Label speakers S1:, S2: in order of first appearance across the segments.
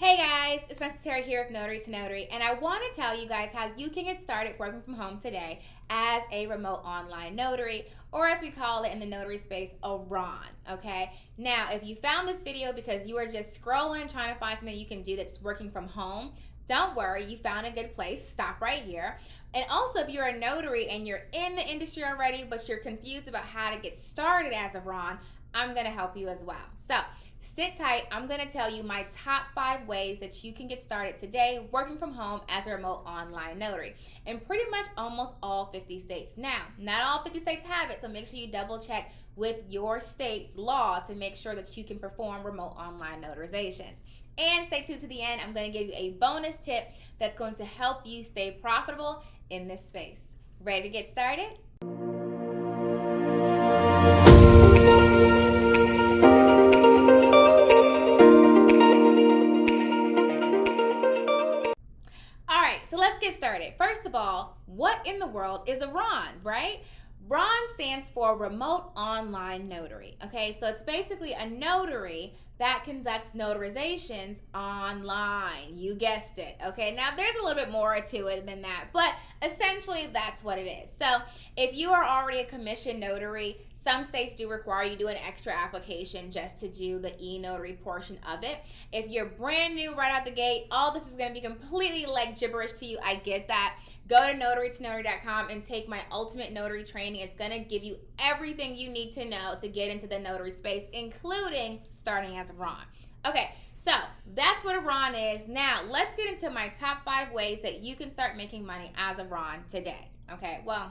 S1: Hey guys, it's Vaness here with Notary to Notary, and I want to tell you guys how you can get started working from home today as a remote online notary, or as we call it in the notary space, a RON. Okay, now if you found this video because you are just scrolling trying to find something you can do that's working from home, don't worry, you found a good place. Stop right here. And also, if you're a notary and you're in the industry already, but you're confused about how to get started as a RON, I'm going to help you as well. So sit tight. I'm going to tell you my top 5 ways that you can get started today working from home as a remote online notary in pretty much almost all 50 states. Now, not all 50 states have it, so make sure you double check with your state's law to make sure that you can perform remote online notarizations. And stay tuned to the end. I'm going to give you a bonus tip that's going to help you stay profitable in this space. Ready to get started? So let's get started. First of all, what in the world is a RON, right? RON stands for Remote Online Notary. Okay, so it's basically a notary that conducts notarizations online. You guessed it. Okay, now there's a little bit more to it than that, but essentially that's what it is. So if you are already a commissioned notary, some states do require you to do an extra application just to do the e-notary portion of it. If you're brand new right out the gate, all this is going to be completely like gibberish to you. I get that. Go to notarytonotary.com and take my ultimate notary training. It's going to give you everything you need to know to get into the notary space, including starting as a RON. Okay, so that's what a RON is. Now, let's get into my top 5 ways that you can start making money as a RON today. Okay, well,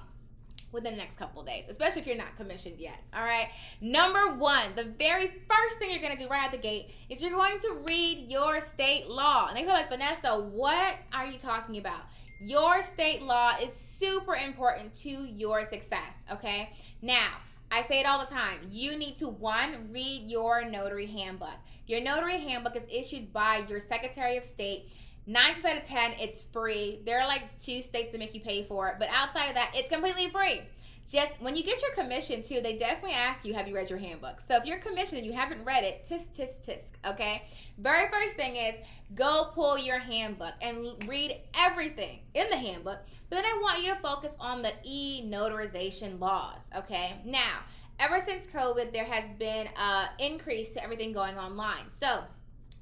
S1: within the next couple of days, especially if you're not commissioned yet. All right. Number 1, the very first thing you're going to do right out the gate is you're going to read your state law. And they're like, Vanessa, what are you talking about? Your state law is super important to your success. Okay. Now, I say it all the time. You need to, 1, read your notary handbook. Your notary handbook is issued by your Secretary of State. 9 times out of 10, it's free. There are like 2 states that make you pay for it, but outside of that, it's completely free. Just when you get your commission too, they definitely ask you, have you read your handbook? So if you're commissioned and you haven't read it, tisk, tisk, tisk, okay? Very first thing is go pull your handbook and read everything in the handbook, but then I want you to focus on the e-notarization laws, okay? Now, ever since COVID, there has been an increase to everything going online. So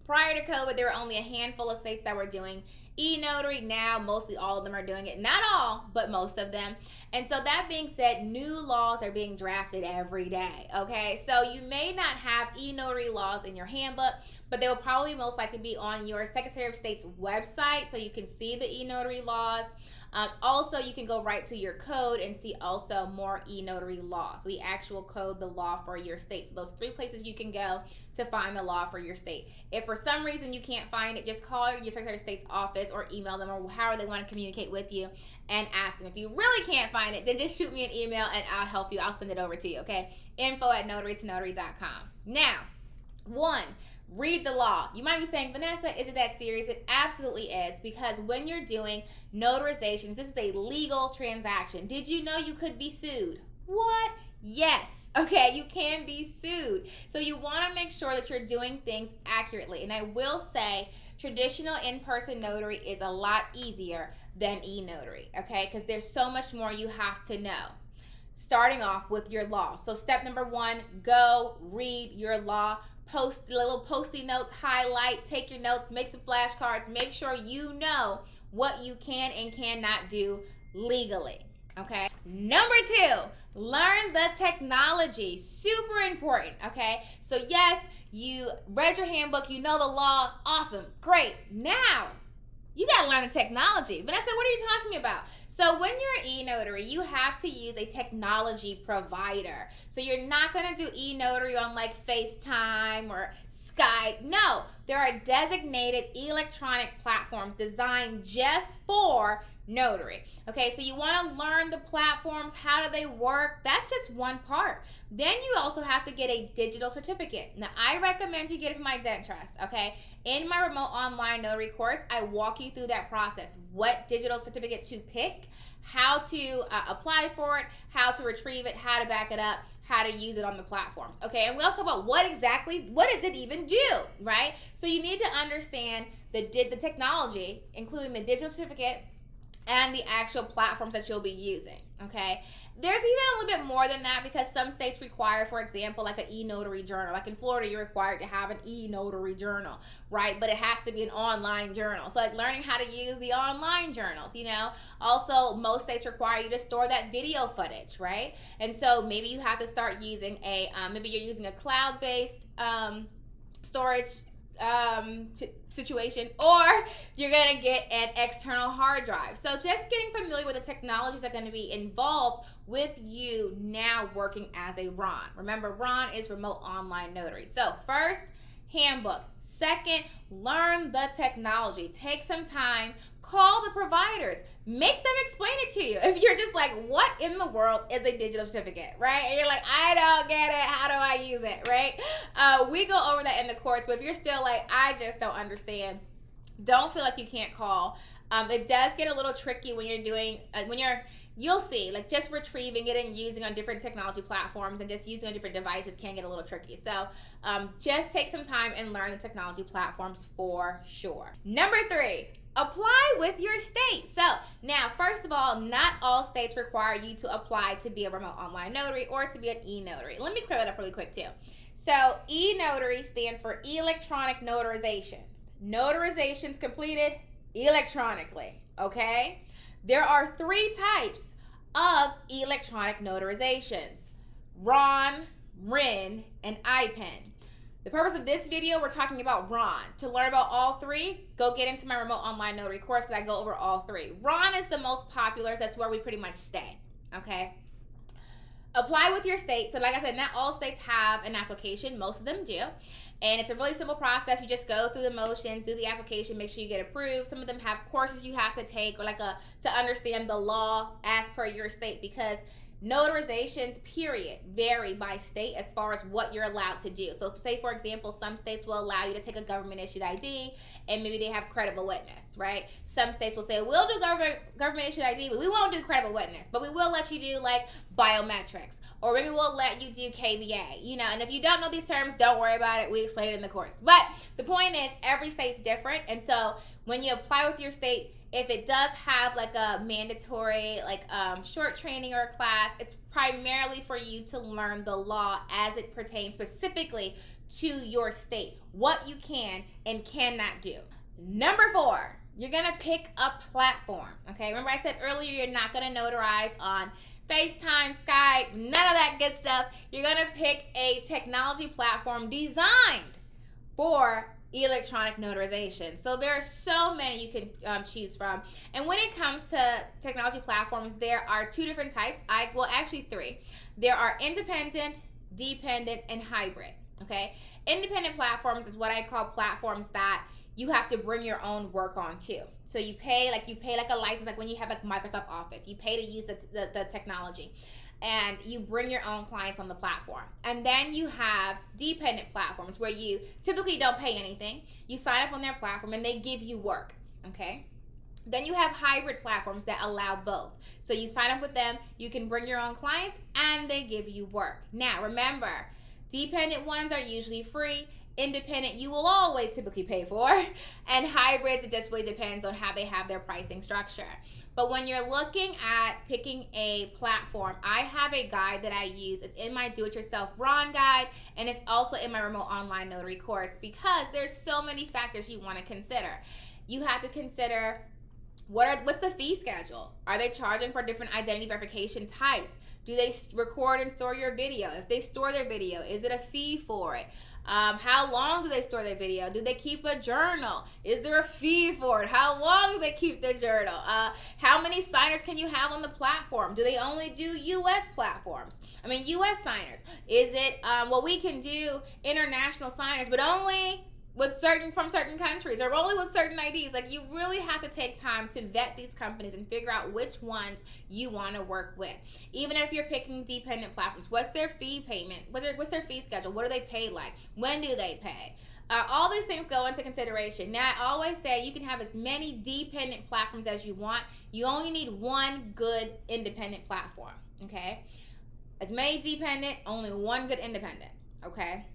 S1: prior to COVID, there were only a handful of states that were doing e-notary. Now, mostly all of them are doing it. Not all, but most of them. And so that being said, new laws are being drafted every day, okay? So you may not have e-notary laws in your handbook, but they will probably most likely be on your Secretary of State's website so you can see the e-notary laws. Also, you can go right to your code and see also more e-notary laws. So the actual code, the law for your state. So those 3 places you can go to find the law for your state. If for some reason you can't find it, just call your Secretary of State's office or email them or however they want to communicate with you and ask them. If you really can't find it, then just shoot me an email and I'll help you. I'll send it over to you, okay? info@notarytonotary.com. Now, 1, read the law. You might be saying, Vanessa, is it that serious? It absolutely is, because when you're doing notarizations, this is a legal transaction. Did you know you could be sued? What? Yes. Okay, you can be sued. So you want to make sure that you're doing things accurately. And I will say, traditional in-person notary is a lot easier than e-notary, okay? Because there's so much more you have to know. Starting off with your law. So step number 1, go read your law. Post little post-it notes, highlight, take your notes, make some flashcards. Make sure you know what you can and cannot do legally, okay? Number 2, learn the technology. Super important, okay? So yes, you read your handbook, you know the law, awesome, great. Now, you gotta learn the technology. But I said, what are you talking about? So when you're an e-notary, you have to use a technology provider. So you're not gonna do e-notary on like FaceTime or Skype. No, there are designated electronic platforms designed just for notary. Okay, so you want to learn the platforms. How do they work? That's just one part. Then you also have to get a digital certificate. Now, I recommend you get it from my Dent Trust, okay? In my remote online notary course, I walk you through that process. What digital certificate to pick, how to apply for it, how to retrieve it, how to back it up, how to use it on the platforms. Okay, and we also talk about what does it even do, right? So you need to understand the technology, including the digital certificate and the actual platforms that you'll be using. Okay, there's even a little bit more than that, because some states require, for example, like an e-notary journal. Like in Florida, you're required to have an e-notary journal, right? But it has to be an online journal. So like learning how to use the online journals, Also, most states require you to store that video footage, right? And so maybe you have to start using maybe you're using a cloud-based storage situation, or you're going to get an external hard drive. So just getting familiar with the technologies that are going to be involved with you now working as a RON. Remember, RON is Remote Online Notary. So first, handbook. Second, learn the technology. Take some time, call the providers, make them explain it to you. If you're just like, what in the world is a digital certificate, right? And you're like, I don't get it, how do I use it, right? We go over that in the course, but if you're still like, I just don't understand, don't feel like you can't call. It does get a little tricky when you're doing, you'll see, like just retrieving it and using on different technology platforms and just using on different devices can get a little tricky. So just take some time and learn the technology platforms for sure. Number 3, apply with your state. So now, first of all, not all states require you to apply to be a remote online notary or to be an e-notary. Let me clear that up really quick too. So e-notary stands for electronic notarizations. Notarizations completed electronically, okay? There are 3 types of electronic notarizations: RON, RIN, and IPEN. The purpose of this video, we're talking about RON. To learn about all 3, go get into my Remote Online Notary course, because I go over all 3. RON is the most popular, so that's where we pretty much stay, okay? Apply with your state. So like I said, not all states have an application. Most of them do. And it's a really simple process. You just go through the motions, do the application, make sure you get approved. Some of them have courses you have to take, or to understand the law as per your state, because notarizations, period, vary by state as far as what you're allowed to do. So say, for example, some states will allow you to take a government-issued ID, and maybe they have credible witness, right? Some states will say, we'll do government-issued ID, but we won't do credible witness, but we will let you do like biometrics, or maybe we'll let you do KVA, and if you don't know these terms, don't worry about it. We explain it in the course. But the point is, every state's different, and so when you apply with your state, if it does have like a mandatory short training or a class, it's primarily for you to learn the law as it pertains specifically to your state, what you can and cannot do. Number 4, you're going to pick a platform, okay? Remember I said earlier, you're not going to notarize on FaceTime, Skype, none of that good stuff. You're going to pick a technology platform designed for electronic notarization. So there are so many you can choose from. And when it comes to technology platforms, there are 2 different types. Actually 3. There are independent, dependent, and hybrid. Okay? Independent platforms is what I call platforms that you have to bring your own work on too. So you pay a license, like when you have like Microsoft Office, you pay to use the technology. And you bring your own clients on the platform. And then you have dependent platforms where you typically don't pay anything. You sign up on their platform and they give you work, okay? Then you have hybrid platforms that allow both. So you sign up with them, you can bring your own clients, and they give you work. Now, remember, dependent ones are usually free. Independent, you will always typically pay for. And hybrids, it just really depends on how they have their pricing structure. But when you're looking at picking a platform, I have a guide that I use. It's in my Do-It-Yourself RON guide, and it's also in my Remote Online Notary course, because there's so many factors you want to consider. You have to consider what's the fee schedule? Are they charging for different identity verification types? Do they record and store your video? If they store their video, is it a fee for it? How long do they store their video? Do they keep a journal? Is there a fee for it? How long do they keep their journal? How many signers can you have on the platform? Do they only do U.S. U.S. signers? Is it, we can do international signers, but only from certain countries, or only with certain IDs. Like, you really have to take time to vet these companies and figure out which ones you want to work with. Even if you're picking dependent platforms, what's their fee payment? What's their fee schedule? What do they pay like? When do they pay? All these things go into consideration. Now, I always say you can have as many dependent platforms as you want. You only need one good independent platform, okay? As many dependent, only one good independent, okay?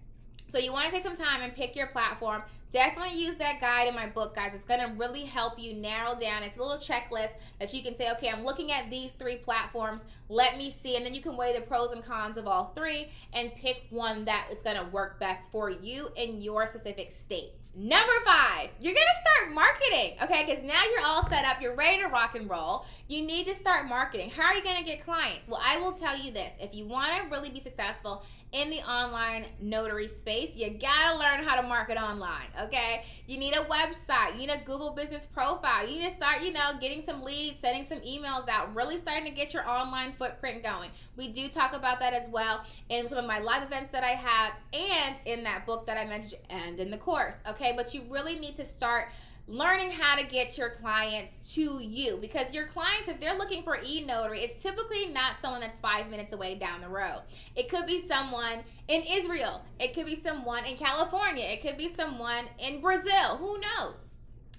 S1: So you want to take some time and pick your platform. Definitely use that guide in my book, guys. It's going to really help you narrow down. It's a little checklist that you can say, okay, I'm looking at these 3 platforms. Let me see. And then you can weigh the pros and cons of all 3 and pick one that is going to work best for you in your specific state. Number 5, you're going to start marketing, okay? Because now you're all set up. You're ready to rock and roll. You need to start marketing. How are you going to get clients? Well, I will tell you this. If you want to really be successful in the online notary space, you gotta learn how to market online, okay? You need a website, you need a Google business profile, you need to start, getting some leads, sending some emails out, really starting to get your online footprint going. We do talk about that as well in some of my live events that I have, and in that book that I mentioned, and in the course, okay? But you really need to start learning how to get your clients to you, because your clients, if they're looking for e-notary, it's typically not someone that's 5 minutes away down the road. It could be someone in Israel. It could be someone in California. It could be someone in Brazil. Who knows?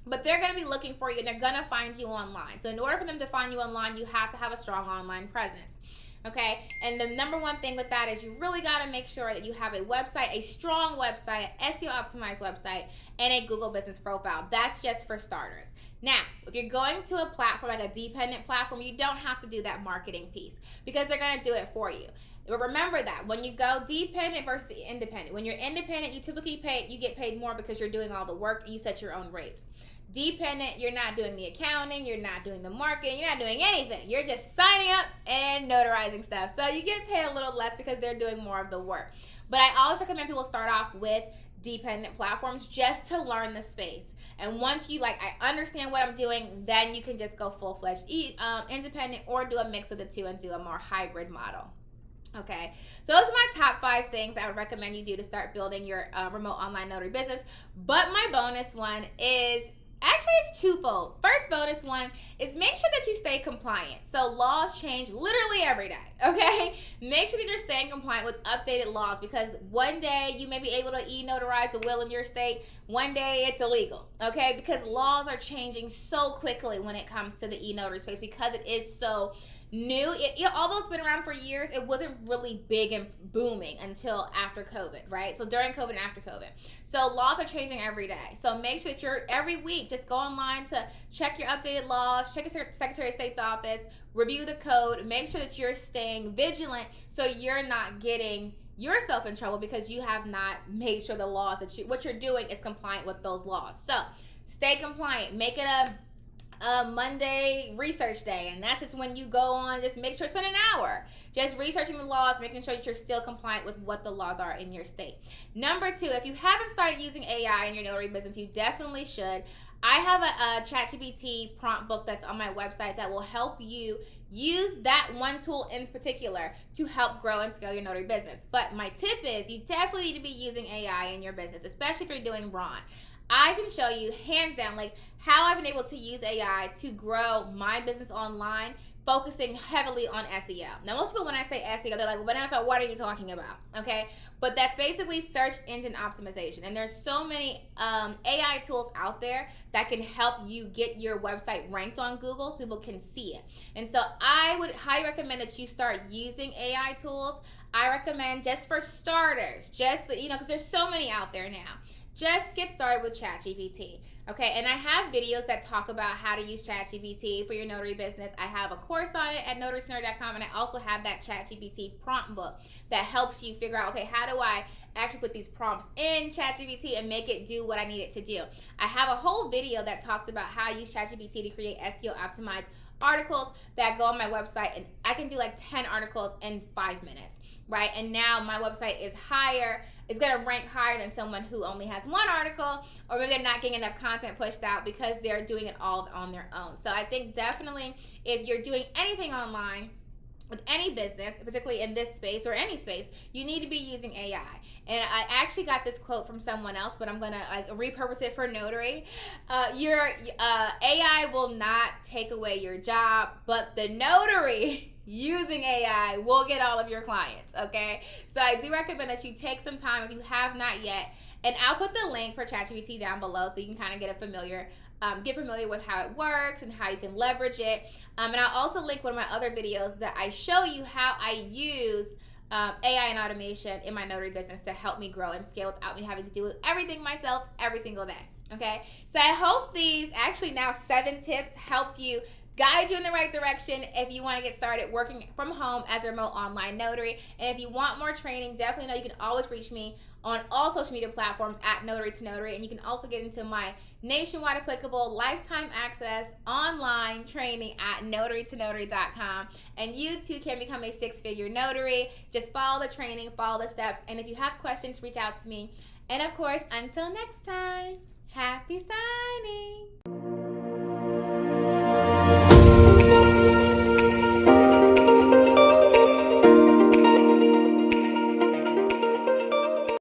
S1: But they're going to be looking for you, and they're going to find you online. So in order for them to find you online, you have to have a strong online presence. Okay, and the number one thing with that is you really got to make sure that you have a website, a strong website, SEO optimized website, and a Google business profile. That's just for starters. Now, if you're going to a platform like a dependent platform, you don't have to do that marketing piece, because they're going to do it for you. But remember that when you go dependent versus independent, when you're independent, you typically get paid more because you're doing all the work and you set your own rates. Dependent, you're not doing the accounting, you're not doing the marketing, you're not doing anything. You're just signing up and notarizing stuff. So you get paid a little less because they're doing more of the work. But I always recommend people start off with dependent platforms just to learn the space. And once you I understand what I'm doing, then you can just go full-fledged independent, or do a mix of the two and do a more hybrid model. Okay, so those are my top 5 things I would recommend you do to start building your remote online notary business. But my bonus one is, actually, it's twofold. First bonus one is make sure that you stay compliant. So laws change literally every day, okay? Make sure that you're staying compliant with updated laws, because one day you may be able to e-notarize a will in your state. One day it's illegal, okay? Because laws are changing so quickly when it comes to the e-notary space, because it is so new. Although it's been around for years, it wasn't really big and booming until after COVID, right? So during COVID and after COVID. So laws are changing every day. So make sure that you're, every week, just go online to check your updated laws, check your Secretary of State's office, review the code, make sure that you're staying vigilant so you're not getting yourself in trouble because you have not made sure the laws that what you're doing is compliant with those laws. So stay compliant. Make it a Monday research day, and that's just when you go on, just make sure it's been an hour just researching the laws, making sure that you're still compliant with what the laws are in your state. Number 2, if you haven't started using AI in your notary business, you definitely should. I have a ChatGPT prompt book that's on my website that will help you use that one tool in particular to help grow and scale your notary business. But my tip is you definitely need to be using AI in your business, especially if you're doing RON. I can show you hands down how I've been able to use AI to grow my business online, focusing heavily on SEO. Now, most people, when I say SEO, they're like, Vanessa, what are you talking about? Okay, but that's basically search engine optimization. And there's so many AI tools out there that can help you get your website ranked on Google so people can see it. And so I would highly recommend that you start using AI tools. I recommend, just for starters, because there's so many out there now, just get started with ChatGPT, okay? And I have videos that talk about how to use ChatGPT for your notary business. I have a course on it at notaryscenario.com, and I also have that ChatGPT prompt book that helps you figure out, okay, how do I actually put these prompts in ChatGPT and make it do what I need it to do? I have a whole video that talks about how I use ChatGPT to create SEO optimized articles that go on my website, and I can do 10 articles in 5 minutes. Right, and now my website is going to rank higher than someone who only has 1 article, or maybe they're not getting enough content pushed out because they're doing it all on their own. So I think definitely if you're doing anything online, with any business, particularly in this space or any space, you need to be using AI. And I actually got this quote from someone else, but I'm gonna repurpose it for Notary. Your AI will not take away your job, but the Notary using AI will get all of your clients. Okay, so I do recommend that you take some time if you have not yet. And I'll put the link for ChatGPT down below so you can kind of get familiar with how it works and how you can leverage it. And I'll also link one of my other videos that I show you how I use AI and automation in my notary business to help me grow and scale without me having to do everything myself every single day. Okay, so I hope these actually now 7 tips helped you, guide you in the right direction if you want to get started working from home as a remote online notary. And if you want more training, definitely know you can always reach me on all social media platforms at Notary to Notary. And you can also get into my nationwide applicable lifetime access online training at notarytonotary.com. And you too can become a 6-figure notary. Just follow the training, follow the steps. And if you have questions, reach out to me. And of course, until next time, happy signing.